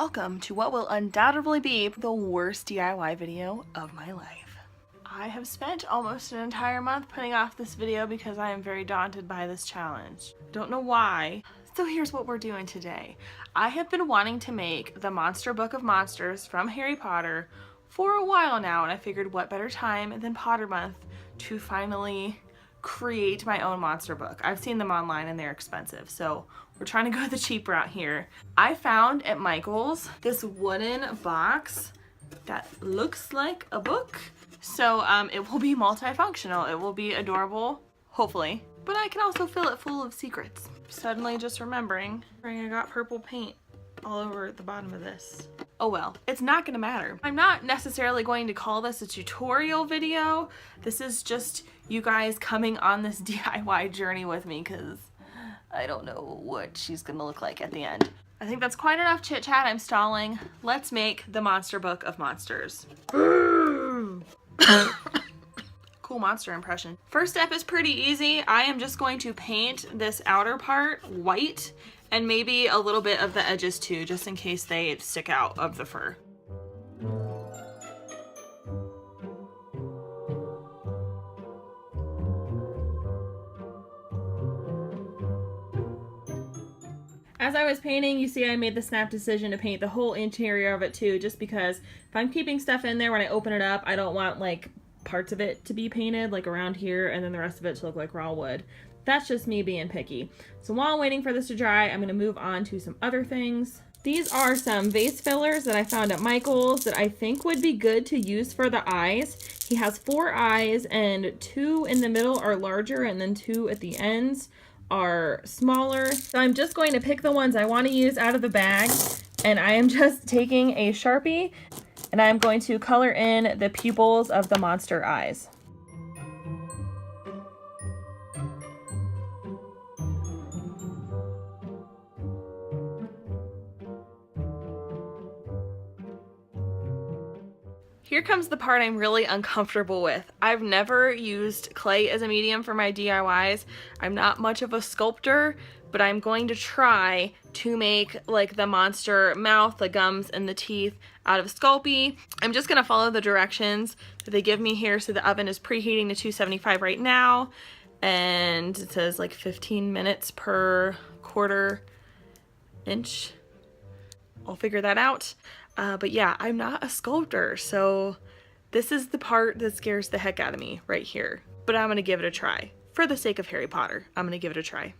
welcome to what will undoubtedly be the worst DIY video of my life. I have spent almost an entire month putting off this video because I am very daunted by this challenge. Don't know why. So here's what we're doing today. I have been wanting to make the Monster Book of Monsters from Harry Potter for a while now, and I figured what better time than Pottermonth to finally create my own monster book. I've seen them online and they're expensive, so we're trying to go the cheap route here. I found at Michael's this wooden box that looks like a book. So it will be multifunctional. It will be adorable, hopefully. But I can also fill it full of secrets. Suddenly just remembering, I got purple paint all over the bottom of this. Oh well, it's not gonna matter. I'm not necessarily going to call this a tutorial video. This is just you guys coming on this DIY journey with me because I don't know what she's gonna look like at the end. I think that's quite enough chit chat. I'm stalling. Let's make the Monster Book of Monsters. Cool monster impression. First step is pretty easy. I am just going to paint this outer part white and maybe a little bit of the edges too, just in case they stick out of the fur. As I was painting, you see I made the snap decision to paint the whole interior of it too, just because if I'm keeping stuff in there when I open it up, I don't want like parts of it to be painted like around here and then the rest of it to look like raw wood. That's just me being picky. So while I'm waiting for this to dry, I'm gonna move on to some other things. These are some vase fillers that I found at Michael's that I think would be good to use for the eyes. He has 4 eyes and 2 in the middle are larger and then 2 at the ends are smaller. So I'm just going to pick the ones I want to use out of the bag, and I am just taking a Sharpie and I'm going to color in the pupils of the monster eyes. Here comes the part I'm really uncomfortable with. I've never used clay as a medium for my DIYs. I'm not much of a sculptor, but I'm going to try to make like the monster mouth, the gums, and the teeth out of Sculpey. I'm just gonna follow the directions that they give me here. So the oven is preheating to 275 right now, and it says like 15 minutes per quarter inch. I'll figure that out. But yeah, I'm not a sculptor, so this is the part that scares the heck out of me right here. But I'm gonna give it a try. For the sake of Harry Potter, I'm gonna give it a try.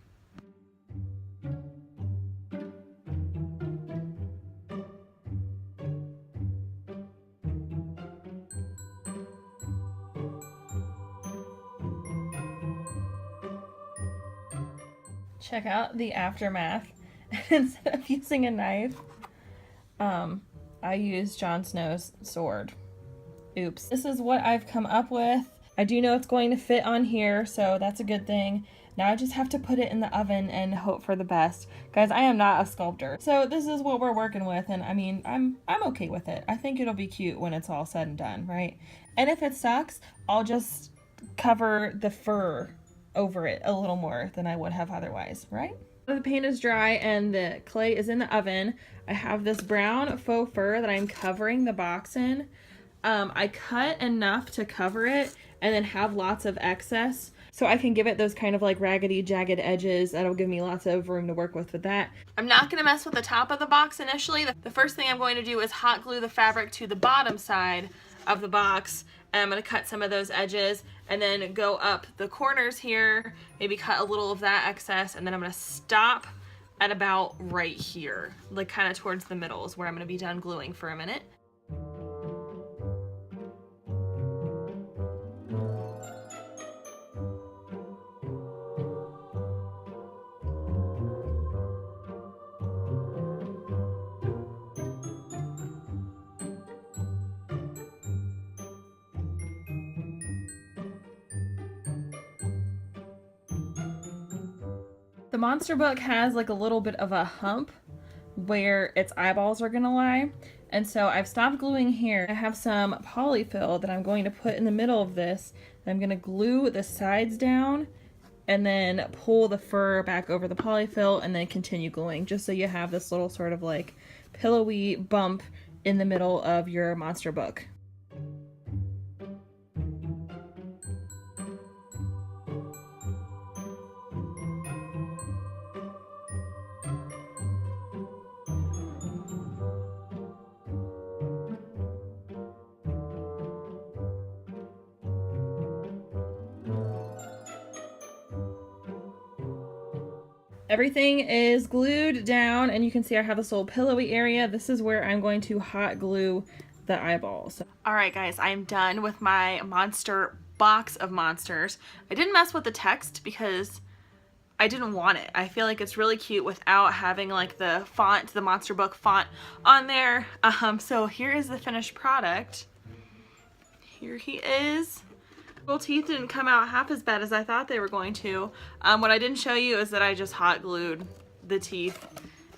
Check out the aftermath. Instead of using a knife, I used Jon Snow's sword. Oops. This is what I've come up with. I do know it's going to fit on here, so that's a good thing. Now I just have to put it in the oven and hope for the best. Guys, I am not a sculptor, so this is what we're working with, and I mean, I'm okay with it. I think it'll be cute when it's all said and done, right? And if it sucks, I'll just cover the fur over it a little more than I would have otherwise, right? The paint is dry and the clay is in the oven. I have this brown faux fur that I'm covering the box in. I cut enough to cover it and then have lots of excess so I can give it those kind of like raggedy, jagged edges. That'll give me lots of room to work with that. I'm not gonna mess with the top of the box initially. The first thing I'm going to do is hot glue the fabric to the bottom side of the box, and I'm gonna cut some of those edges and then go up the corners here, maybe cut a little of that excess, and then I'm gonna stop at about right here, like kind of towards the middle is where I'm gonna be done gluing for a minute. The monster book has like a little bit of a hump where its eyeballs are gonna lie, and so I've stopped gluing here. I have some polyfill that I'm going to put in the middle of this. I'm gonna glue the sides down and then pull the fur back over the polyfill and then continue gluing, just so you have this little sort of like pillowy bump in the middle of your monster book. Everything is glued down, and you can see I have this little pillowy area. This is where I'm going to hot glue the eyeballs. Alright guys, I'm done with my monster box of monsters. I didn't mess with the text because I didn't want it. I feel like it's really cute without having like the font, the monster book font on there. So here is the finished product. Here he is. Little teeth didn't come out half as bad as I thought they were going to. What I didn't show you is that I just hot glued the teeth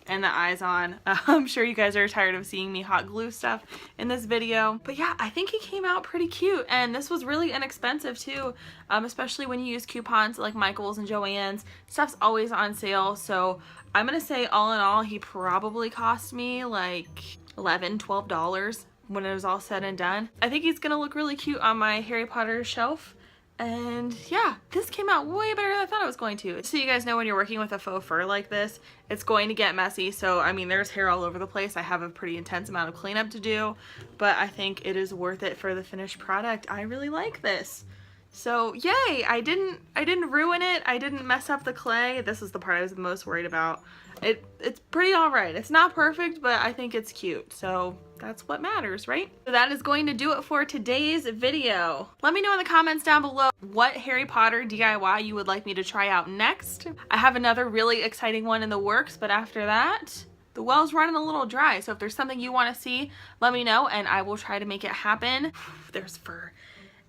and the eyes on. I'm sure you guys are tired of seeing me hot glue stuff in this video. But yeah, I think he came out pretty cute, and this was really inexpensive too, especially when you use coupons like Michael's and Joann's. Stuff's always on sale, so I'm gonna say all in all, he probably cost me like $11, $12 when it was all said and done. I think he's gonna look really cute on my Harry Potter shelf. And yeah, this came out way better than I thought it was going to. So you guys know when you're working with a faux fur like this, it's going to get messy. So I mean, there's hair all over the place. I have a pretty intense amount of cleanup to do, but I think it is worth it for the finished product. I really like this. So yay, I didn't ruin it. I didn't mess up the clay. This is the part I was the most worried about. It's pretty alright. It's not perfect, but I think it's cute. So that's what matters, right? So that is going to do it for today's video. Let me know in the comments down below what Harry Potter DIY you would like me to try out next. I have another really exciting one in the works, but after that, the well's running a little dry. So if there's something you want to see, let me know and I will try to make it happen. There's fur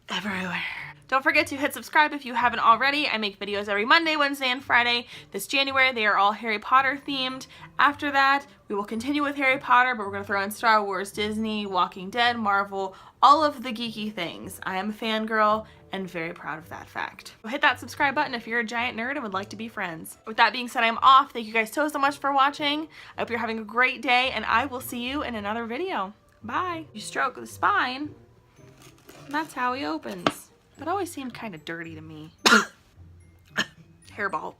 everywhere. Don't forget to hit subscribe if you haven't already. I make videos every Monday, Wednesday, and Friday. This January, they are all Harry Potter themed. After that, we will continue with Harry Potter, but we're going to throw in Star Wars, Disney, Walking Dead, Marvel, all of the geeky things. I am a fangirl and very proud of that fact. So hit that subscribe button if you're a giant nerd and would like to be friends. With that being said, I'm off. Thank you guys so much for watching. I hope you're having a great day, and I will see you in another video. Bye. You stroke the spine, and that's how he opens. It always seemed kind of dirty to me. Hairball.